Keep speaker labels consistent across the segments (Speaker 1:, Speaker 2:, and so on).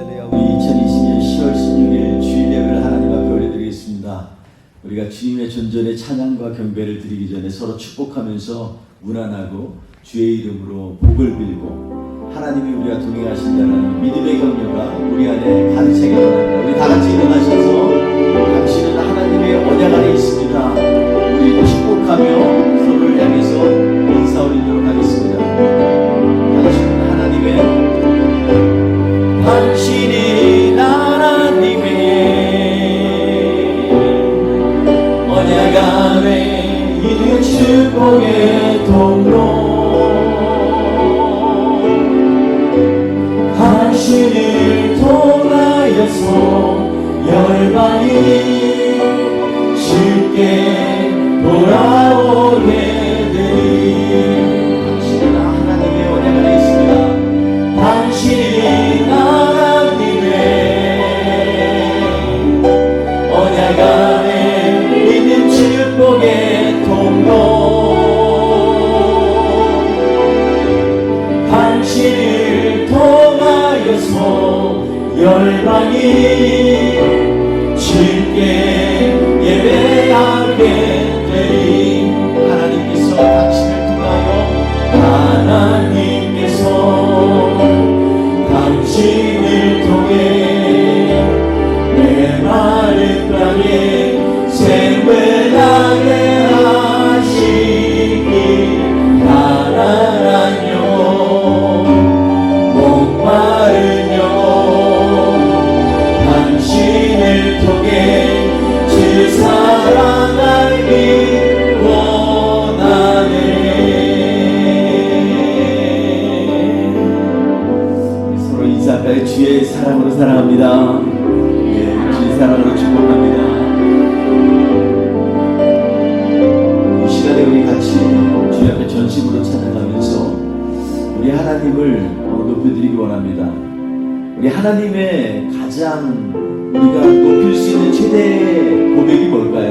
Speaker 1: 할렐루야. 우리 2020년 10월 16일 주일 예배를 하나님 앞에 올려드리겠습니다. 우리가 주님의 존전에 찬양과 경배를 드리기 전에 서로 축복하면서 문안하고 주의 이름으로 복을 빌고 하나님이 우리와 동행하신다는 믿음의 격려가 우리 안에 가득차게 바랍니다. 우리 다같이 일어나셔서 당신은 하나님의 언약 안에 있습니다. 우리 축복하며 서로를 향해서 인사 올리도록 하겠습니다. 당신은 하나님의 당신이 하나님의 언약 안에 있는 축복의 통로 당신을 통하여서 열방이 쉽게 돌아오게 되리 당신은 하나님의 언약 안에 있습니다. 당신이 축복의 통로 당신을 통하여서 열방이 쉽게 예배하게 되리 하나님께서 당신을 통하여 당신을 통해 메마른 땅에 샘을 나게 하시길 가난한 영혼 목마른 영혼 당신을 통해 주 사랑 알기 원하네. 서로 인사할까요? 주의 사랑으로 사랑합니다. 주의 사랑으로 축복합니다. 우리 같이 주의 앞에 전심으로 찬양하면서 우리 하나님을 높여드리기 원합니다. 우리 하나님의 가장 우리가 높일 수 있는 최대의 고백이 뭘까요?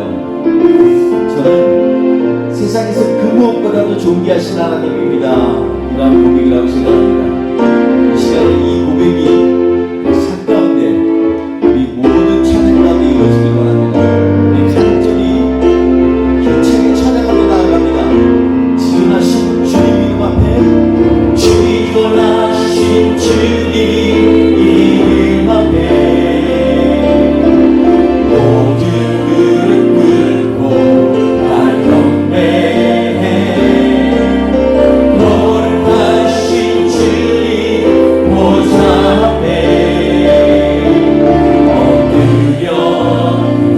Speaker 1: 저는 세상에서 그 무엇보다도 존귀하신 하나님입니다. 이러한 고백이라고 생각합니다. 이 시간에 이 고백이 삶 가운데 우리 모든 찬양 가운데 이루어지길 원합니다. 우리 간절히 힘차게 찬양하며 나아갑니다. 지존하신 주님 이름 앞에 지존하신 주님 이름 앞에 모든 무릎 꿇고 날 경배해 거룩하신 주님 보좌 앞에 엎드려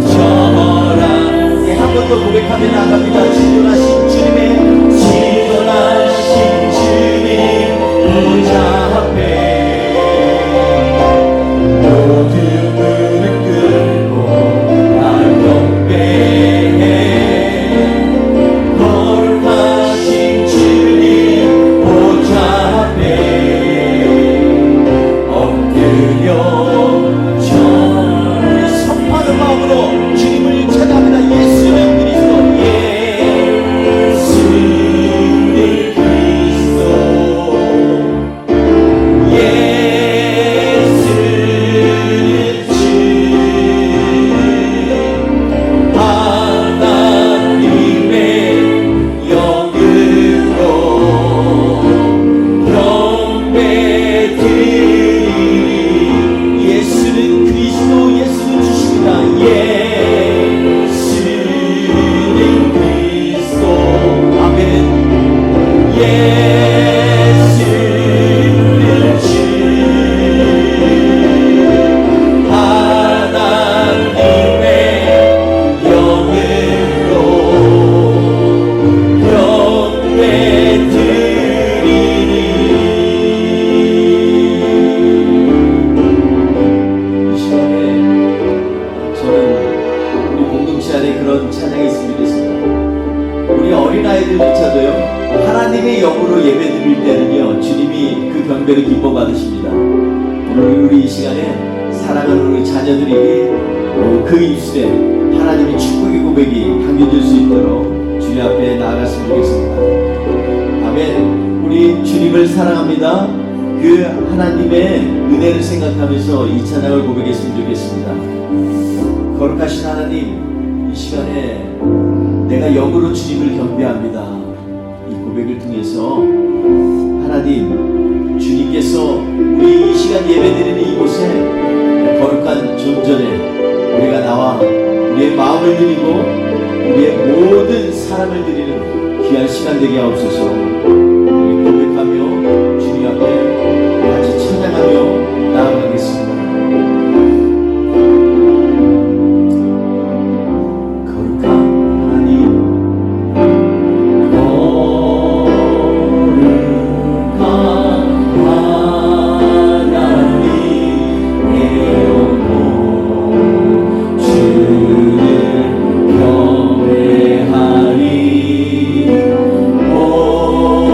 Speaker 1: 절하라. 한 번 더 고백하며 나갑니다. 지존하신 주님 보좌 앞에 모든 무릎 꿇고 날 경배해 거룩하신 주님 보좌 앞에 엎드려 절하라. 선포하는 마음으로 주님을 찬양합니다. 예수는 그리스도 하나님의 영으로 예배드릴 때는요 주님이 그 경배를 기뻐 받으십니다. 오늘 우리 이 시간에 사랑하는 우리 자녀들에게 그 입술에 하나님의 축복의 고백이 담겨질 수 있도록 주님 앞에 나아갔으면 좋겠습니다. 아멘. 우리 주님을 사랑합니다. 그 하나님의 은혜를 생각하면서 이 찬양을 고백했으면 좋겠습니다. 거룩하신 하나님, 이 시간에 내가 영으로 주님을 경배합니다. 이 고백을 통해서 하나님, 주님께서 우리 이 시간 예배드리는 이곳에 거룩한 존전에 우리가 나와 우리의 마음을 드리고 우리의 모든 사랑을 드리는 귀한 시간 되게 하옵소서. 우리 고백하며 주님 앞에 같이 찬양하며 나아가겠습니다.
Speaker 2: Oh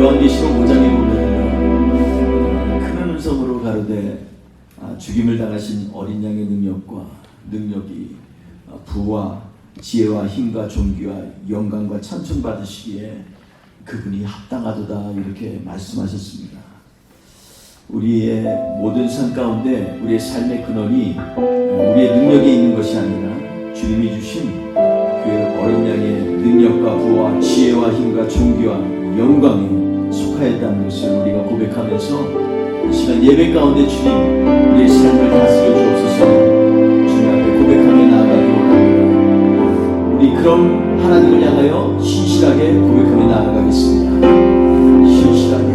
Speaker 1: 요한계시록 5장에 보면요, 큰 음성으로 가로되 죽임을 당하신 어린 양의 능력이 부와 지혜와 힘과 존귀와 영광과 찬송 받으시기에 그분이 합당하도다 이렇게 말씀하셨습니다. 우리의 모든 삶 가운데 우리의 삶의 근원이 우리의 능력에 있는 것이 아니라 주님이 주신 그 어린 양의 능력과 부와 지혜와 힘과 존귀와 영광에 속하였다는 것을 우리가 고백하면서 이 시간 예배 가운데 주님 우리의 삶을 다스려 주옵소서 주님 앞에 고백하며 나아가기 원합니다. 우리 그럼 하나님을 향하여 신실하게 고백하며 나아가겠습니다. 신실하게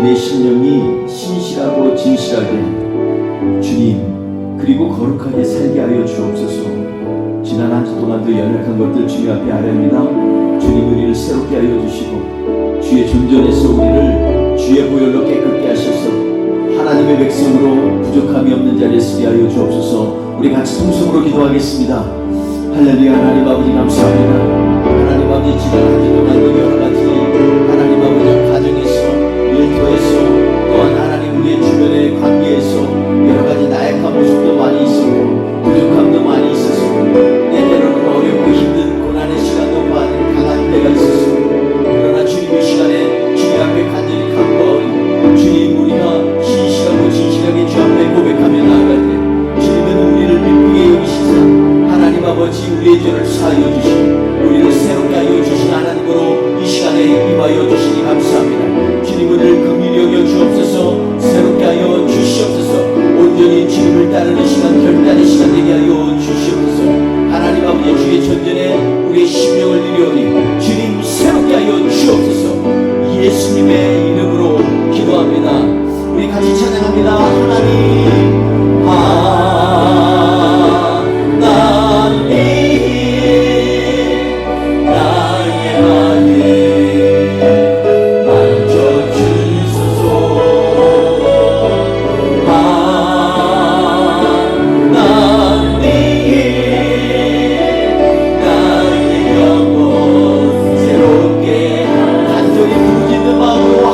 Speaker 1: 내 심령이 신실하고 진실하게 주님 그리고 거룩하게 살게 하여 주옵소서. 지난 한 주 동안도 연약한 것들 주님 앞에 아뢰옵니다. 주님 우리를 새롭게 하여 주시고 주의 존전에서 우리를 주의 보혈로 깨끗게 하셔서 하나님의 백성으로 부족함이 없는 자리에 서게 하여 주옵소서. 우리 같이 통성으로 기도하겠습니다. 할렐루야. 하나님 아버지 감사합니다. 하나님 아버지 지난 한 주 동안도 여러가지 하나님 아버지 가정에서 일터에서 또한 하나님 우리의 주변의 관계에서 여러가지 나약한 모습도 많이 있었고 부족함도 많이 있었고 때때로는 어렵고 힘든 고난의 시간도 많은 강한 때가 있었어. 그러나 주님 이 시간에 주님 앞에 간절히 간구하오니 주님 우리가 신실하고 진실하게 주 앞에 고백하며 나아갈 때 주님은 우리를 기쁘게 여기시사 하나님 아버지 우리의 죄를 사하여 주시고 우리를 새롭게 하여 주신 하나님으로 이 시간에 임하여 주시니 감사합니다. 주님을 긍휼히 여겨 주옵소서. 새롭게 하여 주시옵소서. 온전히 주님을 따르는 시간 결단의 시간 되게 하여 주시옵소서. 하나님 아버지 주의 전전에 우리의 심령을 이루오니 주님 새롭게 하여 주옵소서. 예수님의 이름으로 기도합니다. 우리 같이 찬양합니다. 하나님 주의 길로 인도하소서. 하나님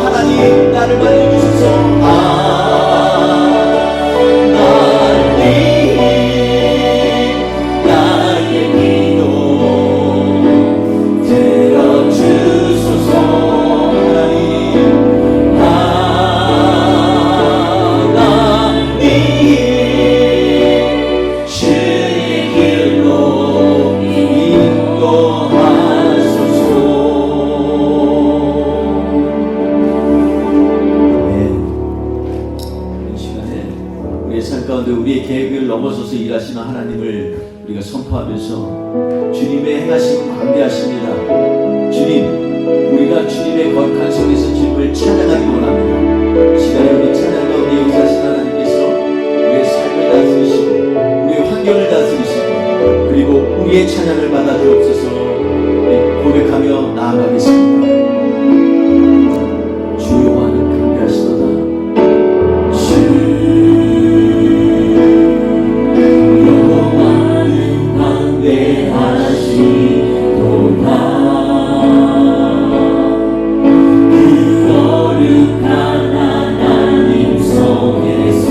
Speaker 1: 하나님 나를 만져주소서. 하나님 나의 마음 나를 만져주소서. 하나님 나의 영혼 새롭게 하소서. 계획을 넘어서서 일하시는 하나님을 우리가 선포하면서 주님의 행하심은 광대하십니다. 주님, 우리가 주님의 거룩한 성에서 주님을 찬양하기 원합니다. 시간에 우리 찬양 가운데 역사하신 하나님께서 우리의 삶을 다스리시고 우리의 환경을 다스리시고 그리고 우리의 찬양을 받아 주옵소서. 고백하며 나아가겠습니다. 주여와는 강대하시도다. 주여와는 강대하시도다. 그 거룩한 하나님 성에서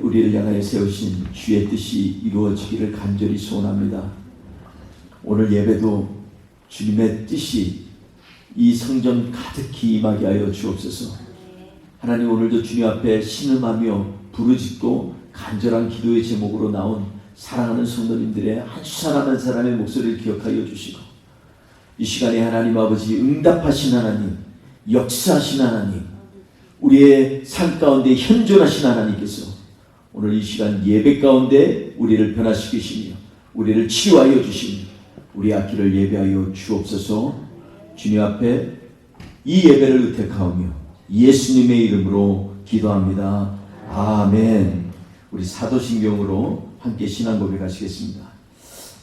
Speaker 2: 우리를 향하여 세우신 주의 뜻이 이루어지기를 간절히 소원합니다. 오늘 예배도 주님의 뜻이 이 성전 가득히 임하게 하여 주옵소서. 하나님, 오늘도 주님 앞에 신음하며 부르짖고 간절한 기도의 제목으로 나온 사랑하는 성도님들의 한 사람 한 사람의 목소리를 기억하여 주시고, 이 시간에 하나님 아버지 응답하신 하나님, 역사하신 하나님, 우리의 삶 가운데 현존하신 하나님께서 오늘 이 시간 예배 가운데 우리를 변화시키시며 우리를 치유하여 주시며 우리 앞길을 예배하여 주옵소서. 주님 앞에 이 예배를 의택하오며 예수님의 이름으로 기도합니다. 아멘. 우리 사도신경으로 함께 신앙 고백하시겠습니다.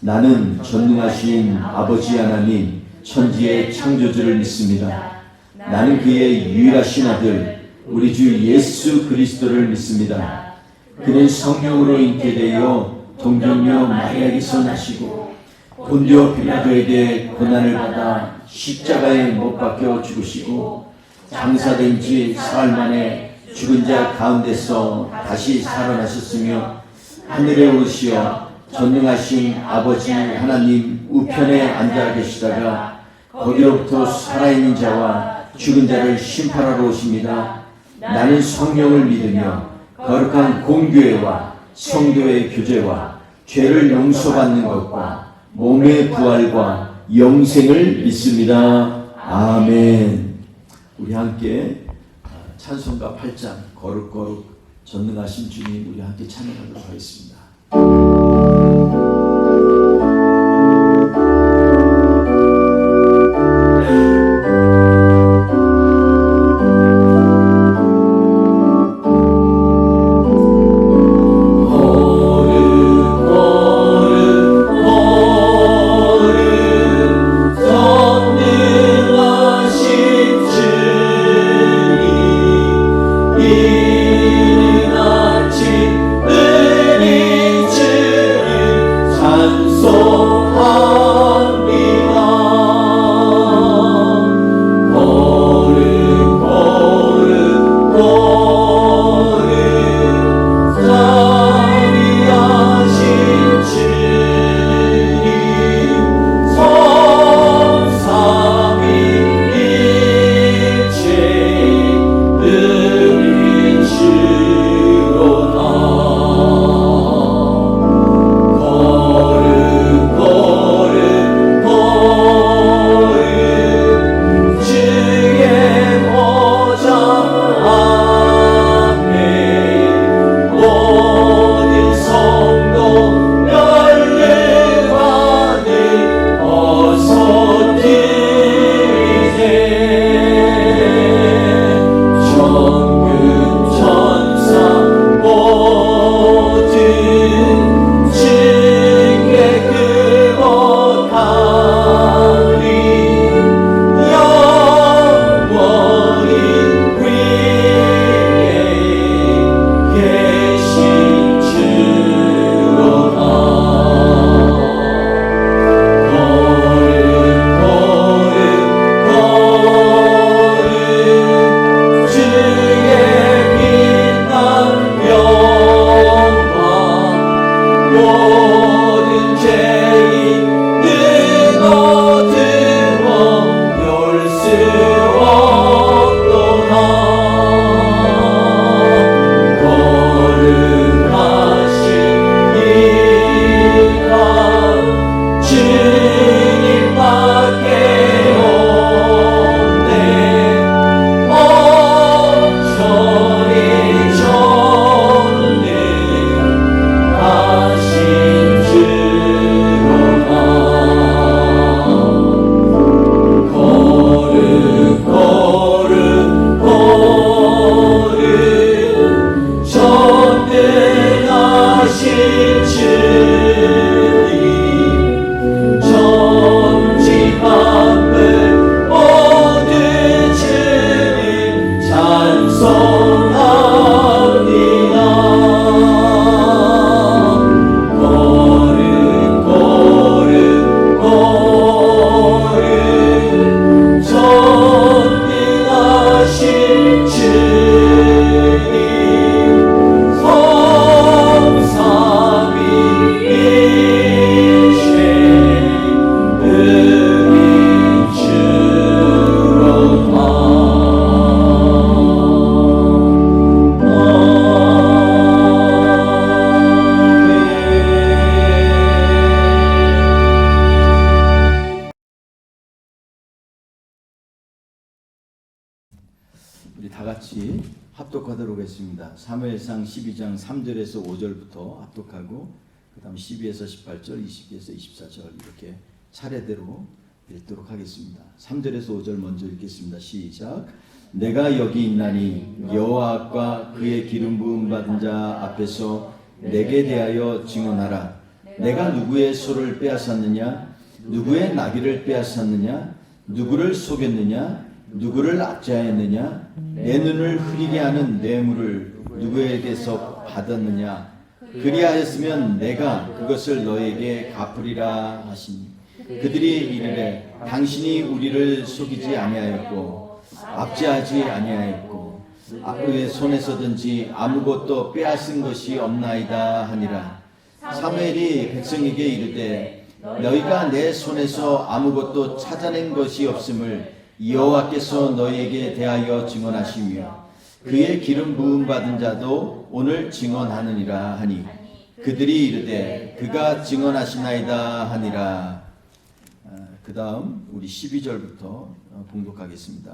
Speaker 2: 나는 전능하신 아버지 하나님 천지의 창조주를 믿습니다. 나는 그의 유일하신 아들 우리 주 예수 그리스도를 믿습니다. 그는 성령으로 잉태되어 동정녀 마리아에게서 나시고 본디오 빌라도에게 고난을 받아 십자가에 못 박혀 죽으시고 장사된 지 사흘 만에 죽은 자 가운데서 다시 살아나셨으며 하늘에 오르시어 전능하신 아버지 하나님 우편에 앉아 계시다가 거기로부터 살아있는 자와 죽은 자를 심판하러 오십니다. 나는 성령을 믿으며 거룩한 공교회와 성도의 교제와 죄를 용서받는 것과 몸의 부활과 영생을 믿습니다. 아멘. 우리 함께 찬송가 8장 거룩 전능하신 주님 우리 함께 찬양하도록 하겠습니다. 우리 다 같이 합독하도록 하겠습니다. 사무엘상 12장 3절에서 5절부터 합독하고 그 다음 12에서 18절, 20에서 24절 이렇게 차례대로 읽도록 하겠습니다. 3절에서 5절 먼저 읽겠습니다. 시작.
Speaker 1: 내가 여기 있나니 여호와과 그의 기름 부음 받은 자 앞에서 내게 대하여 증언하라. 내가 누구의 소를 빼앗았느냐? 누구의 나귀를 빼앗았느냐? 누구를 속였느냐? 누구를 압제하였느냐? 내 눈을 흐리게 하는 뇌물을 누구에게서 받았느냐? 그리하였으면 내가 그것을 너에게 갚으리라 하시니 그들이 이르되 당신이 우리를 속이지 아니하였고 압제하지 아니하였고 그의 손에서든지 아무것도 빼앗은 것이 없나이다 하니라. 사무엘이 백성에게 이르되 너희가 내 손에서 아무것도 찾아낸 것이 없음을 여호와께서 너희에게 대하여 증언하시며 그의 기름 부음 받은 자도 오늘 증언하느니라 하니 그들이 이르되 그가 증언하시나이다 하니라. 그 다음 우리 12절부터 봉독하겠습니다.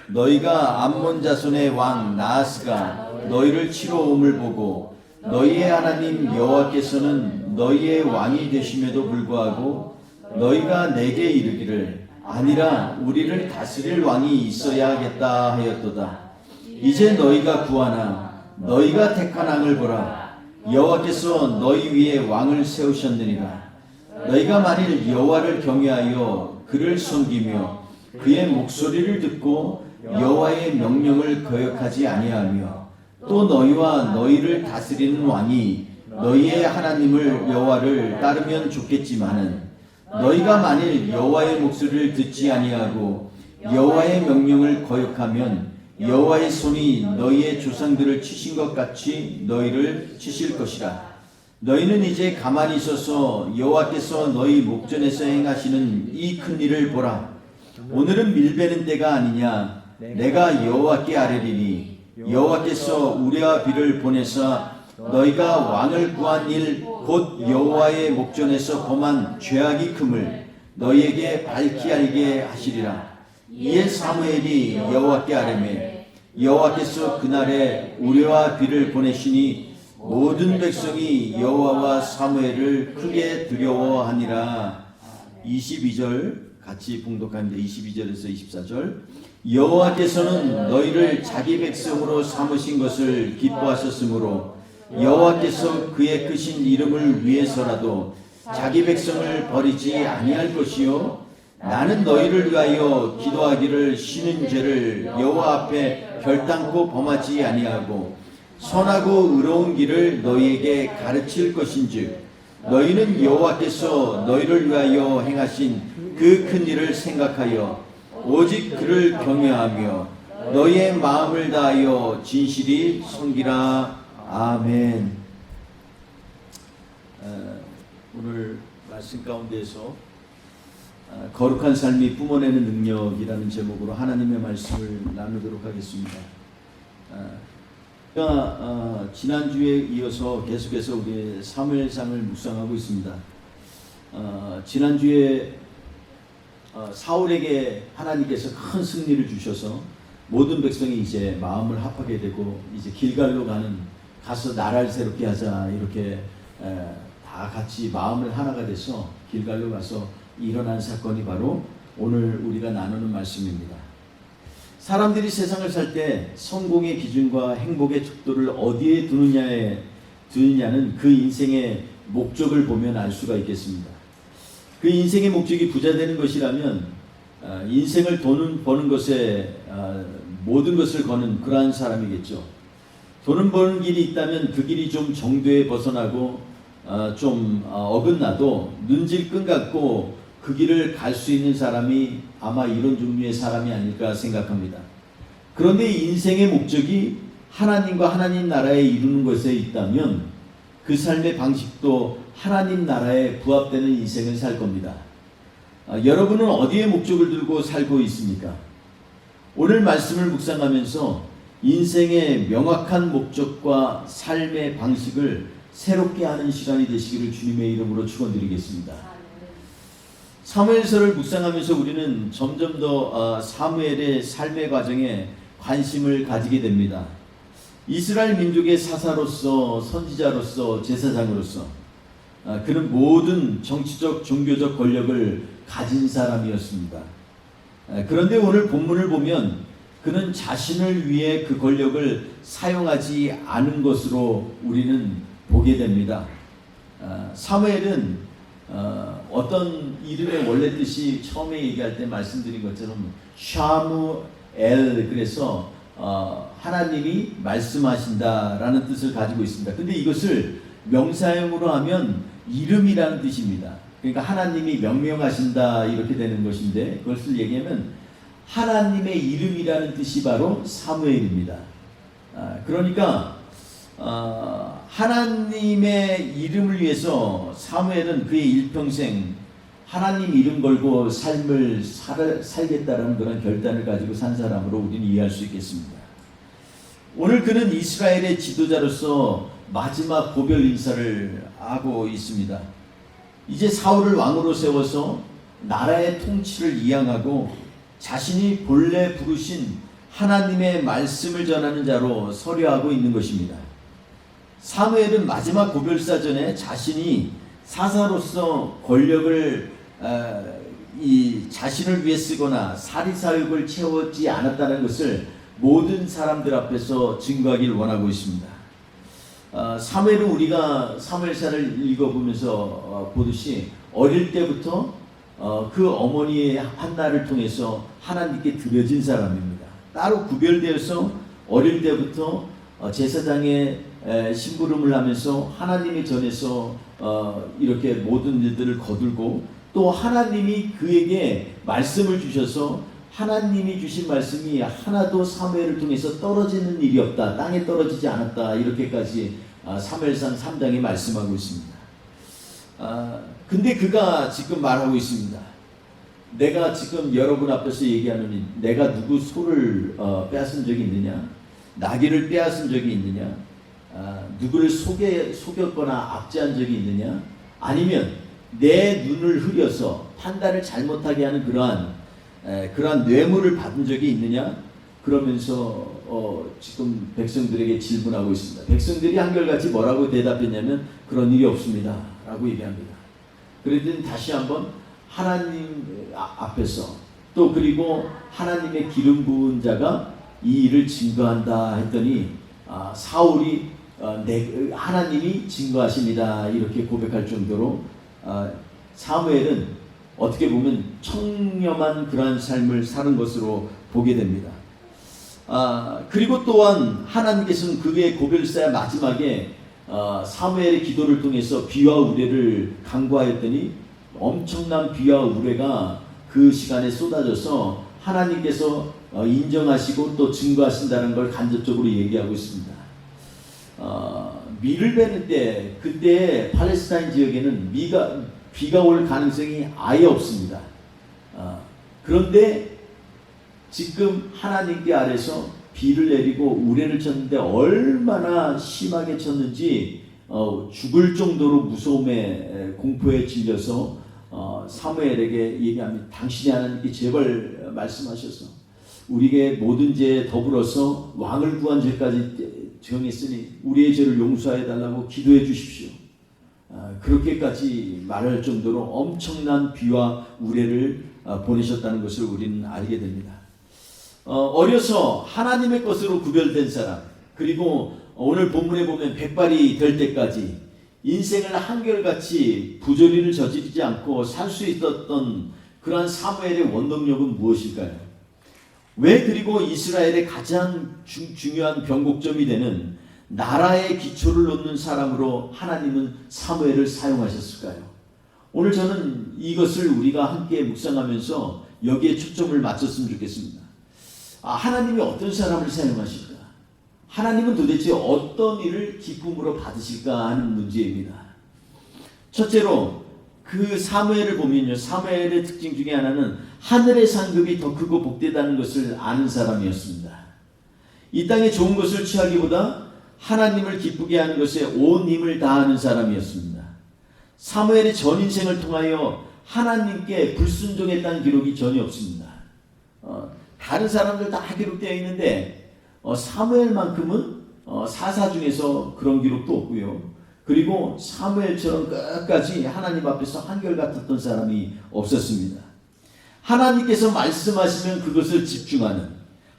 Speaker 1: 너희가 암몬 자손의 왕 나하스가 너희를 치러 옴을 보고 너희의 하나님 여호와께서는 너희의 왕이 되심에도 불구하고 너희가 내게 이르기를 아니라 우리를 다스릴 왕이 있어야 하겠다 하였도다. 이제 너희가 구하나 너희가 택한 왕을 보라. 여호와께서 너희 위에 왕을 세우셨느니라. 너희가 만일 여호와를 경외하여 그를 섬기며 그의 목소리를 듣고 여호와의 명령을 거역하지 아니하며 또 너희와 너희를 다스리는 왕이 너희의 하나님을 여호와를 따르면 좋겠지만은 너희가 만일 여호와의 목소리를 듣지 아니하고 여호와의 명령을 거역하면 여호와의 손이 너희의 조상들을 치신 것 같이 너희를 치실 것이라. 너희는 이제 가만히 있어서 여호와께서 너희 목전에서 행하시는 이 큰 일을 보라. 오늘은 밀베는 때가 아니냐? 내가 여호와께 아뢰리니 여호와께서 우리와 비를 보내사 너희가 왕을 구한 일 곧 여호와의 목전에서 범한 죄악이 금을 너희에게 밝히 알게 하시리라. 이에 사무엘이 여호와께 아뢰매 여호와께서 그날에 우리와 비를 보내시니 모든 백성이 여호와와 사무엘을 크게 두려워하니라. 22절 같이 봉독합니다. 22절에서 24절. 여호와께서는 너희를 자기 백성으로 삼으신 것을 기뻐하셨으므로 여호와께서 그의 크신 이름을 위해서라도 자기 백성을 버리지 아니할 것이요 나는 너희를 위하여 기도하기를 쉬는 죄를 여호와 앞에 결단코 범하지 아니하고 선하고 의로운 길을 너희에게 가르칠 것인즉 너희는 여호와께서 너희를 위하여 행하신 그 큰 일을 생각하여 오직 그를 경외하며 너희의 마음을 다하여 진실이 섬기라. 아멘. 오늘 말씀 가운데서 거룩한 삶이 뿜어내는 능력이라는 제목으로 하나님의 말씀을 나누도록 하겠습니다. 지난주에 이어서 계속해서 우리 사무엘상을 묵상하고 있습니다. 지난주에 사울에게 하나님께서 큰 승리를 주셔서 모든 백성이 이제 마음을 합하게 되고 이제 길갈로 가서 나라를 새롭게 하자 이렇게 다 같이 마음을 하나가 돼서 길갈로 가서 일어난 사건이 바로 오늘 우리가 나누는 말씀입니다. 사람들이 세상을 살 때 성공의 기준과 행복의 척도를 어디에 두느냐는 그 인생의 목적을 보면 알 수가 있겠습니다. 그 인생의 목적이 부자 되는 것이라면 인생을 버는 것에 모든 것을 거는 그러한 사람이겠죠. 돈을 버는 길이 있다면 그 길이 좀 정도에 벗어나고 좀 어긋나도 눈질끈 같고 그 길을 갈 수 있는 사람이 아마 이런 종류의 사람이 아닐까 생각합니다. 그런데 인생의 목적이 하나님과 하나님 나라에 이루는 것에 있다면 그 삶의 방식도 하나님 나라에 부합되는 인생을 살 겁니다. 여러분은 어디에 목적을 두고 살고 있습니까? 오늘 말씀을 묵상하면서 인생의 명확한 목적과 삶의 방식을 새롭게 하는 시간이 되시기를 주님의 이름으로 축원드리겠습니다. 사무엘서를 묵상하면서 우리는 점점 더 사무엘의 삶의 과정에 관심을 가지게 됩니다. 이스라엘 민족의 사사로서 선지자로서 제사장으로서 그는 모든 정치적 종교적 권력을 가진 사람이었습니다. 그런데 오늘 본문을 보면 그는 자신을 위해 그 권력을 사용하지 않은 것으로 우리는 보게 됩니다. 사무엘은 어떤 이름의 원래 뜻이 처음에 얘기할 때 말씀드린 것처럼 샤무엘, 그래서 하나님이 말씀하신다라는 뜻을 가지고 있습니다. 근데 이것을 명사형으로 하면 이름이라는 뜻입니다. 그러니까 하나님이 명명하신다 이렇게 되는 것인데, 그것을 얘기하면 하나님의 이름이라는 뜻이 바로 사무엘입니다. 그러니까 하나님의 이름을 위해서 사무엘은 그의 일평생 하나님 이름 걸고 삶을 살겠다라는 그런 결단을 가지고 산 사람으로 우리는 이해할 수 있겠습니다. 오늘 그는 이스라엘의 지도자로서 마지막 고별 인사를 하고 있습니다. 이제 사울을 왕으로 세워서 나라의 통치를 이양하고 자신이 본래 부르신 하나님의 말씀을 전하는 자로 서려하고 있는 것입니다. 사무엘은 마지막 고별사 전에 자신이 사사로서 권력을 자신을 위해 쓰거나 사리사욕을 채우지 않았다는 것을 모든 사람들 앞에서 증거하기를 원하고 있습니다. 사무엘은 우리가 사무엘사를 읽어보면서 보듯이 어릴 때부터 그 어머니의 한나를 통해서 하나님께 드려진 사람입니다. 따로 구별되어서 어릴 때부터 제사장의 심부름을 하면서 하나님의 전에서 이렇게 모든 일들을 거들고, 또 하나님이 그에게 말씀을 주셔서 하나님이 주신 말씀이 하나도 사무엘을 통해서 떨어지는 일이 없다, 땅에 떨어지지 않았다, 이렇게까지 사무엘상 3장에 말씀하고 있습니다. 근데 그가 지금 말하고 있습니다. 내가 지금 여러분 앞에서 얘기하노니 내가 누구 소를 빼앗은 적이 있느냐, 나귀를 빼앗은 적이 있느냐, 누구를 속였거나 압제한 적이 있느냐, 아니면 내 눈을 흐려서 판단을 잘못하게 하는 그러한 뇌물을 받은 적이 있느냐, 그러면서 지금 백성들에게 질문하고 있습니다. 백성들이 한결같이 뭐라고 대답했냐면 그런 일이 없습니다 라고 얘기합니다. 그랬더니 다시 한번 하나님 앞에서, 또 그리고 하나님의 기름 부은 자가 이 일을 증거한다 했더니 사울이 하나님이 증거하십니다 이렇게 고백할 정도로 사무엘은 어떻게 보면 청렴한 그러한 삶을 사는 것으로 보게 됩니다. 그리고 또한 하나님께서는 그의 고별사의 마지막에 사무엘의 기도를 통해서 비와 우레를 간구하였더니 엄청난 비와 우레가 그 시간에 쏟아져서 하나님께서 인정하시고 또 증거하신다는 걸 간접적으로 얘기하고 있습니다. 밀을 베는 때, 그때 팔레스타인 지역에는 비가 올 가능성이 아예 없습니다. 그런데 지금 하나님께 아래서 비를 내리고 우레를 쳤는데 얼마나 심하게 쳤는지 죽을 정도로 무서움에 공포에 질려서 사무엘에게 얘기합니다. 당신이 하나님께 제발 말씀하셔서 우리에게 모든 죄에 더불어서 왕을 구한 죄까지 정했으니 우리의 죄를 용서해 달라고 기도해 주십시오. 그렇게까지 말할 정도로 엄청난 비와 우레를 보내셨다는 것을 우리는 알게 됩니다. 어려서 하나님의 것으로 구별된 사람, 그리고 오늘 본문에 보면 백발이 될 때까지 인생을 한결같이 부조리를 저지르지 않고 살 수 있었던 그러한 사무엘의 원동력은 무엇일까요? 왜 그리고 이스라엘의 가장 중요한 변곡점이 되는 나라의 기초를 놓는 사람으로 하나님은 사무엘을 사용하셨을까요? 오늘 저는 이것을 우리가 함께 묵상하면서 여기에 초점을 맞췄으면 좋겠습니다. 하나님이 어떤 사람을 사용하실까? 하나님은 도대체 어떤 일을 기쁨으로 받으실까 하는 문제입니다. 첫째로 그 사무엘을 보면요, 사무엘의 특징 중에 하나는 하늘의 상급이 더 크고 복되다는 것을 아는 사람이었습니다. 이 땅에 좋은 것을 취하기보다 하나님을 기쁘게 하는 것에 온 힘을 다하는 사람이었습니다. 사무엘의 전 인생을 통하여 하나님께 불순종했다는 기록이 전혀 없습니다. 다른 사람들 다 기록되어 있는데 사무엘만큼은 사사 중에서 그런 기록도 없고요. 그리고 사무엘처럼 끝까지 하나님 앞에서 한결같았던 사람이 없었습니다. 하나님께서 말씀하시면 그것을 집중하는,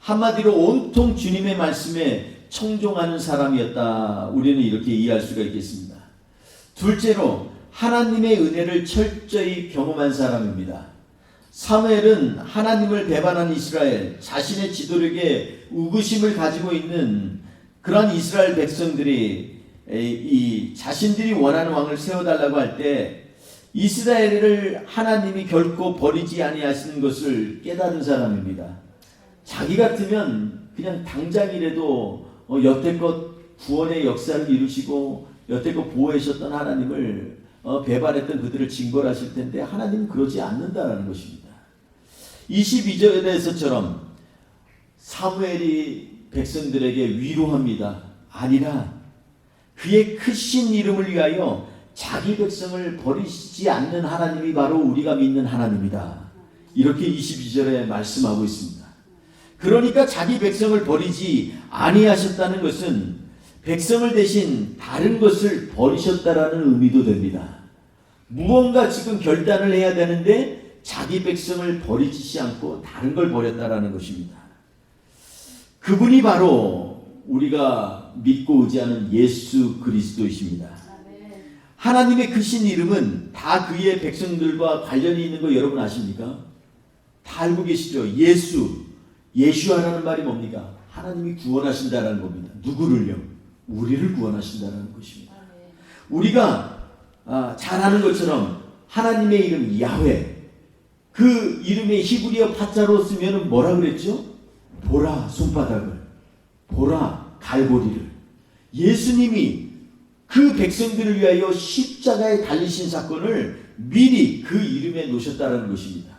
Speaker 2: 한마디로 온통 주님의 말씀에 청종하는 사람이었다. 우리는 이렇게 이해할 수가 있겠습니다. 둘째로 하나님의 은혜를 철저히 경험한 사람입니다. 사무엘은 하나님을 배반한 이스라엘, 자신의 지도력에 우구심을 가지고 있는 그러한 이스라엘 백성들이 이 자신들이 원하는 왕을 세워달라고 할 때 이스라엘을 하나님이 결코 버리지 아니하시는 것을 깨달은 사람입니다. 자기 같으면 그냥 당장이라도 여태껏 구원의 역사를 이루시고 여태껏 보호하셨던 하나님을 배반했던 그들을 징벌하실 텐데 하나님은 그러지 않는다라는 것입니다. 22절에서처럼 사무엘이 백성들에게 위로합니다. 아니라 그의 크신 이름을 위하여 자기 백성을 버리시지 않는 하나님이 바로 우리가 믿는 하나님이다. 이렇게 22절에 말씀하고 있습니다. 그러니까 자기 백성을 버리지 아니하셨다는 것은 백성을 대신 다른 것을 버리셨다라는 의미도 됩니다. 무언가 지금 결단을 해야 되는데 자기 백성을 버리지 않고 다른 걸 버렸다라는 것입니다. 그분이 바로 우리가 믿고 의지하는 예수 그리스도이십니다. 하나님의 크신 이름은 다 그의 백성들과 관련이 있는 거 여러분 아십니까? 다 알고 계시죠? 예수하라는 말이 뭡니까? 하나님이 구원하신다라는 겁니다. 누구를요? 우리를 구원하신다라는 것입니다. 우리가 잘 아는 것처럼 하나님의 이름 야훼, 그 이름의 히브리어 파자로 쓰면 뭐라 그랬죠? 보라 손바닥을, 보라 갈고리를. 예수님이 그 백성들을 위하여 십자가에 달리신 사건을 미리 그 이름에 놓으셨다는 것입니다.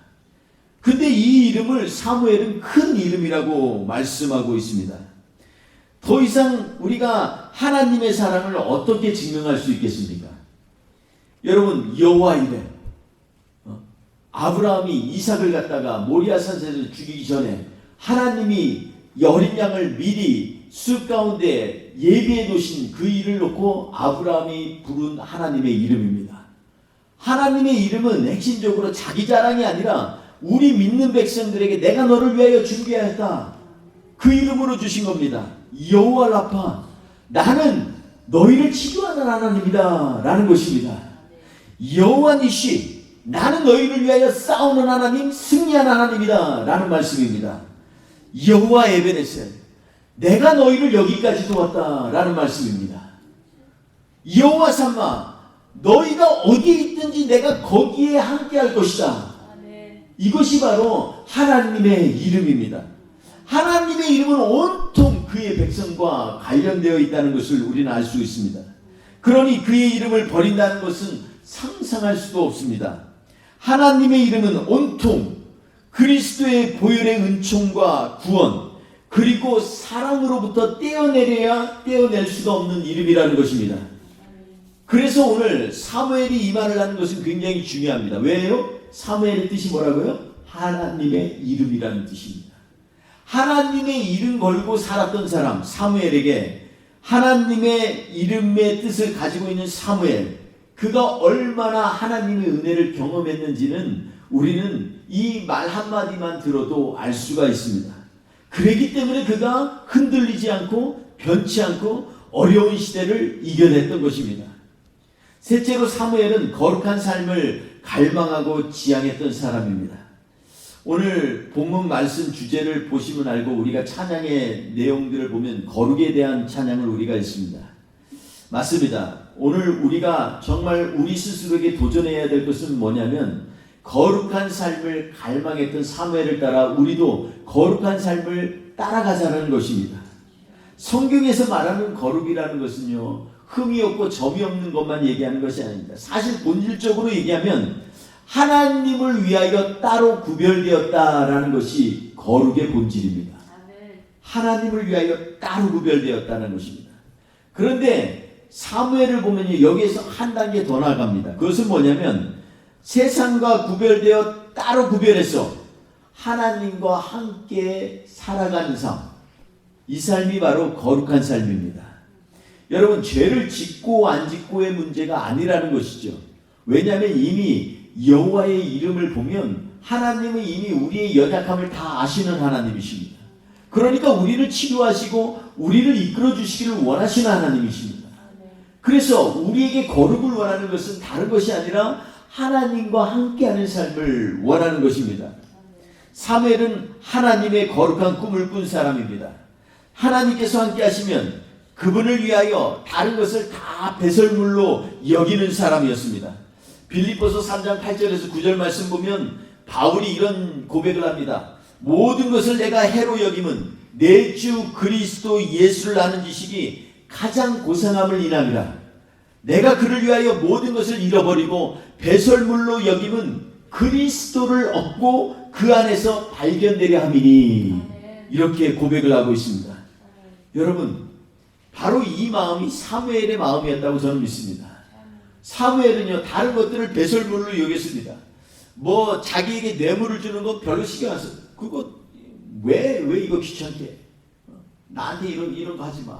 Speaker 2: 근데 이 이름을 사무엘은 큰 이름이라고 말씀하고 있습니다. 더 이상 우리가 하나님의 사랑을 어떻게 증명할 수 있겠습니까? 여러분, 여호와 이레, 아브라함이 이삭을 갖다가 모리아산에서 죽이기 전에 하나님이 어린 양을 미리 숲 가운데 예비해 놓으신 그 일을 놓고 아브라함이 부른 하나님의 이름입니다. 하나님의 이름은 핵심적으로 자기 자랑이 아니라 우리 믿는 백성들에게 내가 너를 위하여 준비하였다. 그 이름으로 주신 겁니다. 여호와 라파, 나는 너희를 치료하는 하나님이다 라는 것입니다. 여호와 니시, 나는 너희를 위하여 싸우는 하나님, 승리하는 하나님이다 라는 말씀입니다. 여호와 에베네셀, 내가 너희를 여기까지 도왔다 라는 말씀입니다. 여호와 삼마, 너희가 어디에 있든지 내가 거기에 함께 할 것이다. 이것이 바로 하나님의 이름입니다. 하나님의 이름은 온통 그의 백성과 관련되어 있다는 것을 우리는 알 수 있습니다. 그러니 그의 이름을 버린다는 것은 상상할 수도 없습니다. 하나님의 이름은 온통 그리스도의 보혈의 은총과 구원, 그리고 사랑으로부터 떼어낼 수가 없는 이름이라는 것입니다. 그래서 오늘 사무엘이 이 말을 하는 것은 굉장히 중요합니다. 왜요? 사무엘의 뜻이 뭐라고요? 하나님의 이름이라는 뜻입니다. 하나님의 이름 걸고 살았던 사람 사무엘에게 하나님의 이름의 뜻을 가지고 있는 사무엘, 그가 얼마나 하나님의 은혜를 경험했는지는 우리는 이 말 한마디만 들어도 알 수가 있습니다. 그렇기 때문에 그가 흔들리지 않고 변치 않고 어려운 시대를 이겨냈던 것입니다. 셋째로 사무엘은 거룩한 삶을 갈망하고 지향했던 사람입니다. 오늘 본문 말씀 주제를 보시면 알고 우리가 찬양의 내용들을 보면 거룩에 대한 찬양을 우리가 했습니다. 맞습니다. 오늘 우리가 정말 우리 스스로에게 도전해야 될 것은 뭐냐면 거룩한 삶을 갈망했던 사무엘을 따라 우리도 거룩한 삶을 따라가자는 것입니다. 성경에서 말하는 거룩이라는 것은요, 흠이 없고 점이 없는 것만 얘기하는 것이 아닙니다. 사실 본질적으로 얘기하면 하나님을 위하여 따로 구별되었다라는 것이 거룩의 본질입니다. 하나님을 위하여 따로 구별되었다는 것입니다. 그런데 사무엘을 보면 여기에서 한 단계 더 나아갑니다. 그것은 뭐냐면 세상과 구별되어 따로 구별해서 하나님과 함께 살아가는 삶, 이 삶이 바로 거룩한 삶입니다. 여러분, 죄를 짓고 안 짓고의 문제가 아니라는 것이죠. 왜냐하면 이미 여호와의 이름을 보면 하나님은 이미 우리의 연약함을 다 아시는 하나님이십니다. 그러니까 우리를 치료하시고 우리를 이끌어 주시기를 원하시는 하나님이십니다. 그래서 우리에게 거룩을 원하는 것은 다른 것이 아니라 하나님과 함께하는 삶을 원하는 것입니다. 사무엘은 하나님의 거룩한 꿈을 꾼 사람입니다. 하나님께서 함께 하시면 그분을 위하여 다른 것을 다 배설물로 여기는 사람이었습니다. 빌립보서 3장 8절에서 9절 말씀 보면 바울이 이런 고백을 합니다. 모든 것을 내가 해로 여김은 내 주 그리스도 예수를 아는 지식이 가장 고상함을 인함이라. 내가 그를 위하여 모든 것을 잃어버리고 배설물로 여김은 그리스도를 얻고 그 안에서 발견되려 함이니. 이렇게 고백을 하고 있습니다. 여러분, 바로 이 마음이 사무엘의 마음이었다고 저는 믿습니다. 사무엘은요, 다른 것들을 배설물로 여겼습니다. 뭐 자기에게 뇌물을 주는 거 별로 신경 안 써. 그거 왜 이거 귀찮게? 나한테 이런 거 하지 마.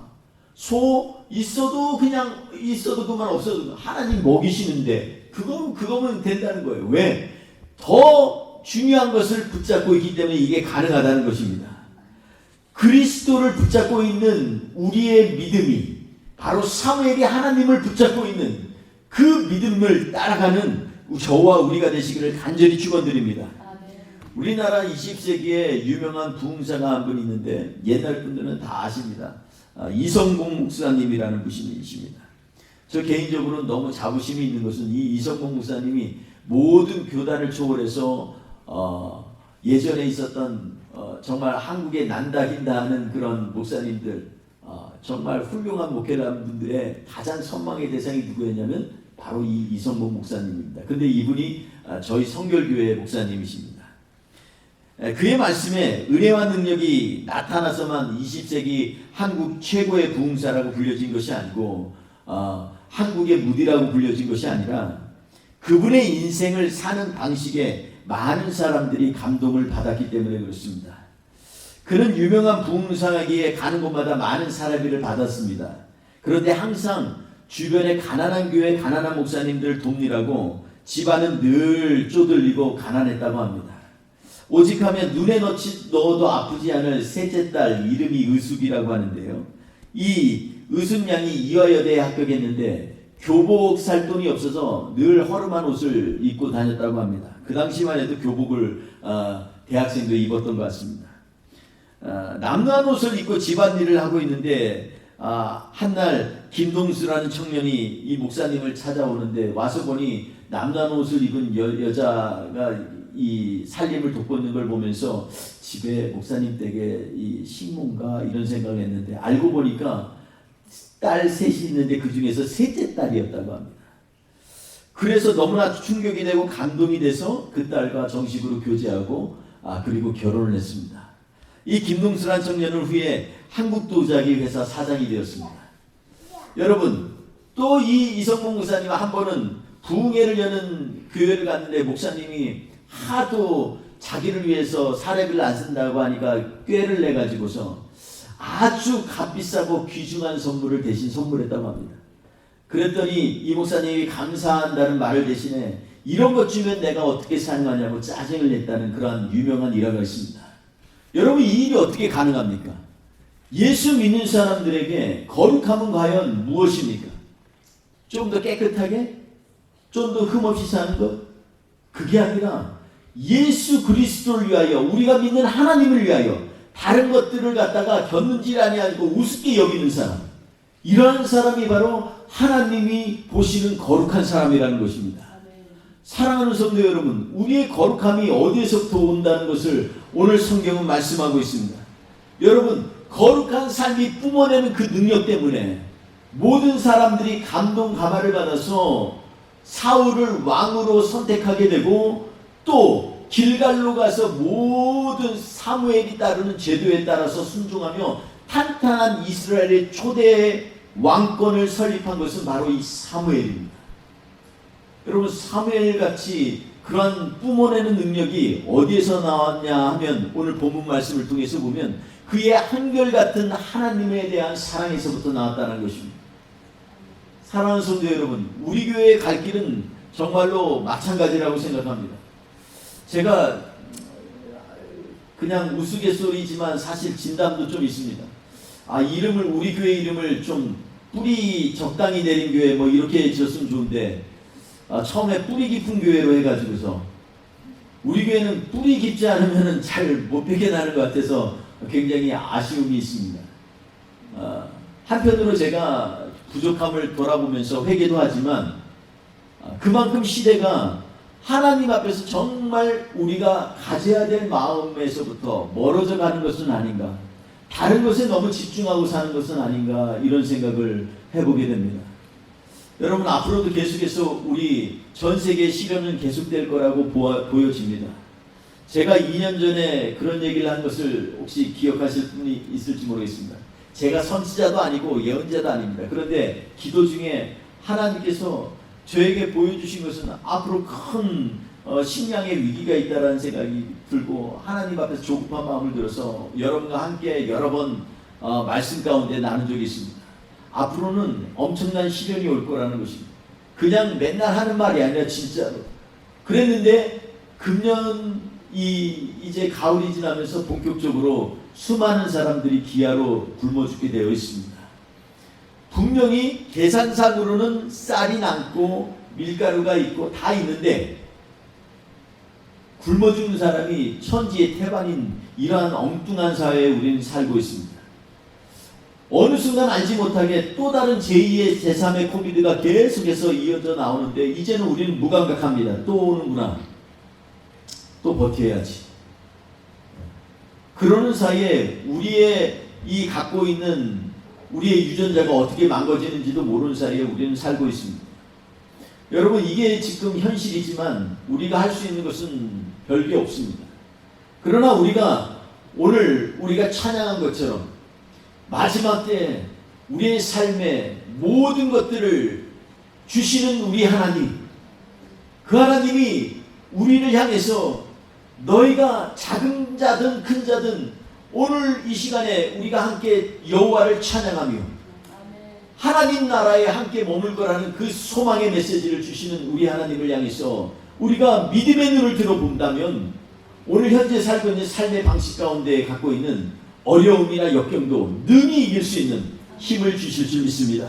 Speaker 2: 소 있어도 그냥 있어도 그만 없어도 하나님 먹이시는데 그거면 된다는 거예요. 왜? 더 중요한 것을 붙잡고 있기 때문에 이게 가능하다는 것입니다. 그리스도를 붙잡고 있는 우리의 믿음이 바로 사무엘이 하나님을 붙잡고 있는 그 믿음을 따라가는 저와 우리가 되시기를 간절히 축원드립니다. 우리나라 20세기에 유명한 부흥사가 한 분 있는데 옛날 분들은 다 아십니다. 이성봉 목사님이라는 분이십니다. 저 개인적으로 너무 자부심이 있는 것은 이 이성봉 목사님이 모든 교단을 초월해서 예전에 있었던 정말 한국에 난다긴다 하는 그런 목사님들, 정말 훌륭한 목회를 하는 분들의 가장 선망의 대상이 누구였냐면 바로 이 이성봉 목사님입니다. 근데 이분이 저희 성결교회 목사님이십니다. 그의 말씀에 은혜와 능력이 나타나서만 20세기 한국 최고의 부흥사라고 불려진 것이 아니고 한국의 무디라고 불려진 것이 아니라 그분의 인생을 사는 방식에 많은 사람들이 감동을 받았기 때문에 그렇습니다. 그는 유명한 부흥사기에 가는 곳마다 많은 사례비를 받았습니다. 그런데 항상 주변에 가난한 교회 가난한 목사님들을 돕느라고 집안은 늘 쪼들리고 가난했다고 합니다. 오직 하면 눈에 넣어도 아프지 않을 셋째 딸 이름이 의숙이라고 하는데요. 이 의숙 양이 이화여대에 합격했는데 교복 살 돈이 없어서 늘 허름한 옷을 입고 다녔다고 합니다. 그 당시만 해도 교복을 대학생도 입었던 것 같습니다. 남루한 옷을 입고 집안일을 하고 있는데 한날 김동수라는 청년이 이 목사님을 찾아오는데 와서 보니 남루한 옷을 입은 여자가 이 살림을 돕고 있는 걸 보면서 집에 목사님 댁에 이 식모인가 이런 생각을 했는데 알고 보니까 딸 셋이 있는데 그 중에서 셋째 딸이었다고 합니다. 그래서 너무나 충격이 되고 감동이 돼서 그 딸과 정식으로 교제하고 그리고 결혼을 했습니다. 이 김동수란 청년은 후에 한국도자기 회사 사장이 되었습니다. 여러분, 또 이 이성봉 목사님과 한 번은 부흥회를 여는 교회를 갔는데 목사님이 하도 자기를 위해서 사례비를 안 쓴다고 하니까 꾀를 내가지고서 아주 값비싸고 귀중한 선물을 대신 선물했다고 합니다. 그랬더니 이 목사님이 감사한다는 말을 대신에 이런 것 주면 내가 어떻게 사용하냐고 짜증을 냈다는 그러한 유명한 일화가 있습니다. 여러분, 이 일이 어떻게 가능합니까? 예수 믿는 사람들에게 거룩함은 과연 무엇입니까? 좀 더 깨끗하게? 좀 더 흠없이 사는 것? 그게 아니라 예수 그리스도를 위하여, 우리가 믿는 하나님을 위하여 다른 것들을 갖다가 곁눈질 아니하고 우습게 여기는 사람, 이러한 사람이 바로 하나님이 보시는 거룩한 사람이라는 것입니다. 사랑하는 성도 여러분, 우리의 거룩함이 어디에서부터 온다는 것을 오늘 성경은 말씀하고 있습니다. 여러분, 거룩한 삶이 뿜어내는 그 능력 때문에 모든 사람들이 감동 감화를 받아서 사울을 왕으로 선택하게 되고, 또 길갈로 가서 모든 사무엘이 따르는 제도에 따라서 순종하며 탄탄한 이스라엘의 초대 왕권을 설립한 것은 바로 이 사무엘입니다. 여러분, 사무엘같이 그러한 뿜어내는 능력이 어디에서 나왔냐 하면 오늘 본문 말씀을 통해서 보면 그의 한결같은 하나님에 대한 사랑에서부터 나왔다는 것입니다. 사랑하는 성도 여러분, 우리 교회에 갈 길은 정말로 마찬가지라고 생각합니다. 제가
Speaker 1: 그냥 우스갯소리지만 사실 진담도 좀 있습니다. 이름을, 우리 교회 이름을 좀 뿌리 적당히 내린 교회 뭐 이렇게 지었으면 좋은데, 처음에 뿌리 깊은 교회로 해가지고서 우리 교회는 뿌리 깊지 않으면 잘 못 배겨나는 것 같아서 굉장히 아쉬움이 있습니다. 한편으로 제가 부족함을 돌아보면서 회개도 하지만, 그만큼 시대가 하나님 앞에서 정말 우리가 가져야 될 마음에서부터 멀어져 가는 것은 아닌가, 다른 것에 너무 집중하고 사는 것은 아닌가, 이런 생각을 해보게 됩니다. 여러분, 앞으로도 계속해서 우리 전 세계 시련은 계속될 거라고 보여집니다. 제가 2년 전에 그런 얘기를 한 것을 혹시 기억하실 분이 있을지 모르겠습니다. 제가 선지자도 아니고 예언자도 아닙니다. 그런데 기도 중에 하나님께서 저에게 보여주신 것은 앞으로 큰 식량의 위기가 있다는 생각이 들고, 하나님 앞에서 조급한 마음을 들어서 여러분과 함께 여러 번 말씀 가운데 나눈 적이 있습니다. 앞으로는 엄청난 시련이 올 거라는 것입니다. 그냥 맨날 하는 말이 아니라 진짜로. 그랬는데 금년 이제 가을이 지나면서 본격적으로 수많은 사람들이 기아로 굶어 죽게 되어 있습니다. 분명히 계산상으로는 쌀이 남고 밀가루가 있고 다 있는데 굶어 죽는 사람이 천지의 태반인 이러한 엉뚱한 사회에 우리는 살고 있습니다. 어느 순간 알지 못하게 또 다른 제2의 제3의 코비드가 계속해서 이어져 나오는데, 이제는 우리는 무감각합니다. 또 오는구나. 또 버텨야지. 그러는 사이에 우리의 이 갖고 있는 우리의 유전자가 어떻게 망가지는지도 모르는 사이에 우리는 살고 있습니다. 여러분, 이게 지금 현실이지만 우리가 할 수 있는 것은 별게 없습니다. 그러나 오늘 우리가 찬양한 것처럼 마지막 때 우리의 삶의 모든 것들을 주시는 우리 하나님, 그 하나님이 우리를 향해서 너희가 작은 자든 큰 자든 오늘 이 시간에 우리가 함께 여호와를 찬양하며 하나님 나라에 함께 머물 거라는 그 소망의 메시지를 주시는 우리 하나님을 향해서 우리가 믿음의 눈을 들어본다면 오늘 현재 살고 있는 삶의 방식 가운데 갖고 있는 어려움이나 역경도 능히 이길 수 있는 힘을 주실 줄 믿습니다.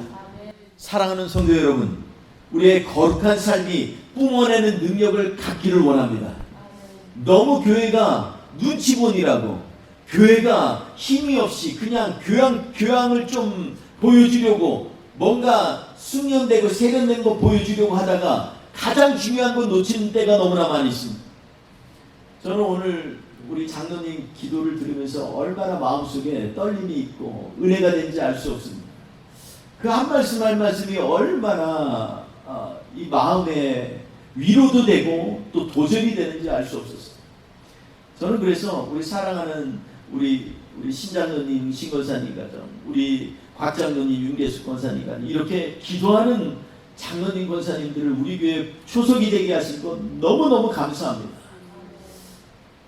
Speaker 1: 사랑하는 성도 여러분, 우리의 거룩한 삶이 뿜어내는 능력을 갖기를 원합니다. 너무 교회가 눈치본이라고, 교회가 힘이 없이 그냥 교양을 좀 보여주려고, 뭔가 숙련되고 세련된 거 보여주려고 하다가 가장 중요한 거 놓치는 때가 너무나 많이 있습니다. 저는 오늘 우리 장로님 기도를 들으면서 얼마나 마음속에 떨림이 있고 은혜가 된지 알 수 없습니다. 그 한 말씀이 얼마나 이 마음에 위로도 되고 또 도전이 되는지 알 수 없었어요. 저는 그래서 우리 사랑하는 우리 신장로님, 신권사님 같은 우리 곽장로님, 윤계숙 권사님 같은 이렇게 기도하는 장로님 권사님들을 우리 교회 초석이 되게 하신 것 너무너무 감사합니다.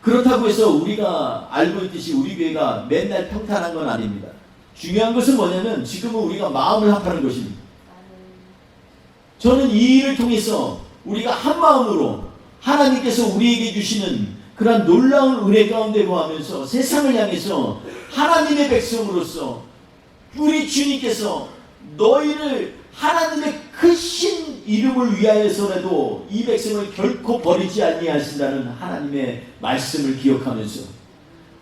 Speaker 1: 그렇다고 해서 우리가 알고 있듯이 우리 교회가 맨날 평탄한 건 아닙니다. 중요한 것은 뭐냐면 지금은 우리가 마음을 합하는 것입니다. 저는 이 일을 통해서 우리가 한 마음으로 하나님께서 우리에게 주시는 그러한 놀라운 은혜 가운데 거하면서 세상을 향해서 하나님의 백성으로서 우리 주님께서 너희를 하나님의 크신 이름을 위하여서라도 이 백성을 결코 버리지 아니하신다는 하나님의 말씀을 기억하면서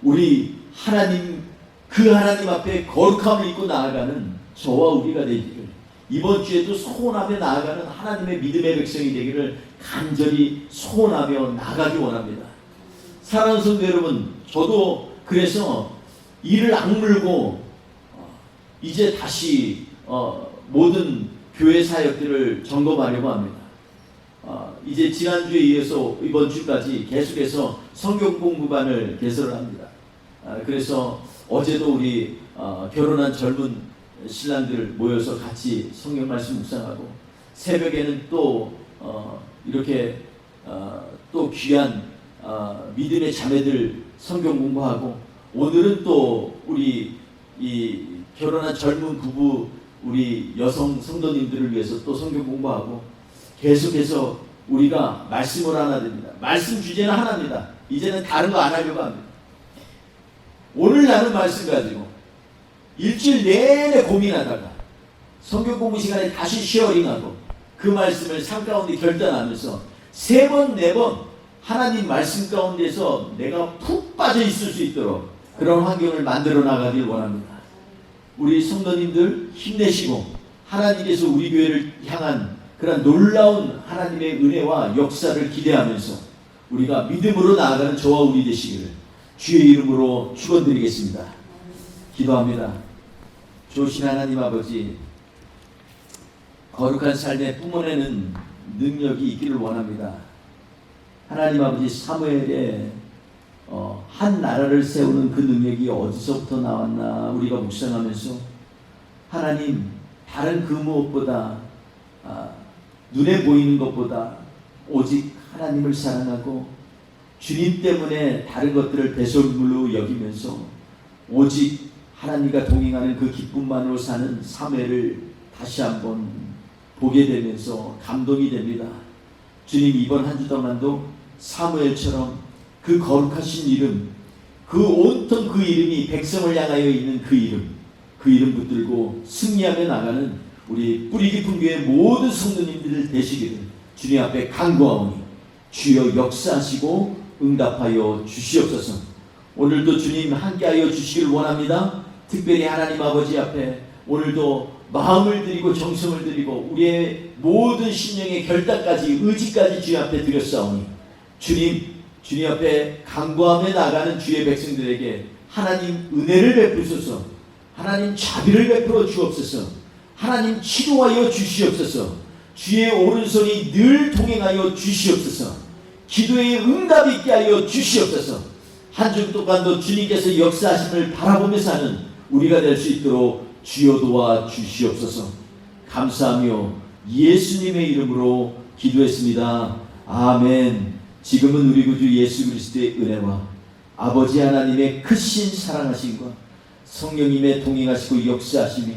Speaker 1: 우리 하나님, 그 하나님 앞에 거룩함을 입고 나아가는 저와 우리가 되기를, 이번 주에도 소원하며 나아가는 하나님의 믿음의 백성이 되기를 간절히 소원하며 나가기 원합니다. 사랑하는 성도 여러분, 저도 그래서 이를 악물고 이제 다시 모든 교회 사역들을 점검하려고 합니다. 이제 지난주에 이어서 이번 주까지 계속해서 성경 공부반을 개설을 합니다. 그래서 어제도 우리 결혼한 젊은 신랑들 모여서 같이 성경 말씀 묵상하고, 새벽에는 또 이렇게 또 귀한 믿음의 자매들 성경 공부하고, 오늘은 또 우리 이 결혼한 젊은 부부 우리 여성 성도님들을 위해서 또 성경 공부하고, 계속해서 우리가 말씀을 하나 됩니다. 말씀 주제는 하나입니다. 이제는 다른 거 안 하려고 합니다. 오늘 나눈 말씀 가지고 일주일 내내 고민하다가 성경 공부 시간에 다시 쉐어링하고 그 말씀을 삶 가운데 결단하면서 3번, 4번 하나님 말씀 가운데서 내가 푹 빠져 있을 수 있도록 그런 환경을 만들어 나가길 원합니다. 우리 성도님들 힘내시고 하나님께서 우리 교회를 향한 그런 놀라운 하나님의 은혜와 역사를 기대하면서 우리가 믿음으로 나아가는 저와 우리 되시기를 주의 이름으로 축원드리겠습니다. 기도합니다. 좋으신 하나님 아버지, 거룩한 삶에 뿜어내는 능력이 있기를 원합니다. 하나님 아버지, 사무엘의 한 나라를 세우는 그 능력이 어디서부터 나왔나 우리가 묵상하면서 하나님, 다른 그 무엇보다 눈에 보이는 것보다 오직 하나님을 사랑하고 주님 때문에 다른 것들을 배설물로 여기면서 오직 하나님과 동행하는 그 기쁨만으로 사는 사무엘을 다시 한번 보게 되면서 감동이 됩니다. 주님, 이번 한 주 동안도 사무엘처럼 그 거룩하신 이름, 그 온통 그 이름이 백성을 향하여 있는 그 이름 붙들고 승리하며 나가는 우리 뿌리 깊은 교회 모든 성도님들 되시기를 주님 앞에 간구하오니 주여 역사하시고 응답하여 주시옵소서. 오늘도 주님 함께하여 주시기를 원합니다. 특별히 하나님 아버지 앞에 오늘도 마음을 드리고 정성을 드리고 우리의 모든 신령의 결단까지 의지까지 주님 앞에 드렸사오니 주님 앞에 간구하며 나가는 주의 백성들에게 하나님 은혜를 베푸소서, 하나님 자비를 베풀어 주옵소서, 하나님 치료하여 주시옵소서, 주의 오른손이 늘 동행하여 주시옵소서, 기도의 응답이 있게 하여 주시옵소서. 한 주 동안도 주님께서 역사하심을 바라보며 사는 우리가 될 수 있도록 주여 도와 주시옵소서. 감사하며 예수님의 이름으로 기도했습니다. 아멘. 지금은 우리 구주 예수 그리스도의 은혜와 아버지 하나님의 크신 사랑하심과 성령님의 동행하시고 역사하심이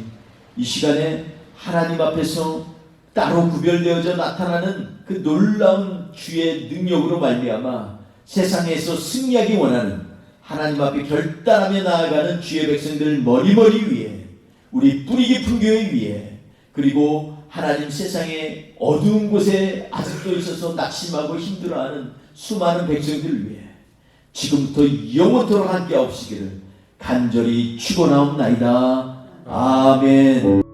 Speaker 1: 이 시간에 하나님 앞에서 따로 구별되어져 나타나는 그 놀라운 주의 능력으로 말미암아 세상에서 승리하기 원하는 하나님 앞에 결단하며 나아가는 주의 백성들 머리머리 위에, 우리 뿌리 깊은 교회 위에, 그리고 하나님 세상의 어두운 곳에 아직도 있어서 낙심하고 힘들어하는 수많은 백성들을 위해 지금부터 영원토록 함께 하옵시기를 간절히 축원하옵나이다. 아멘.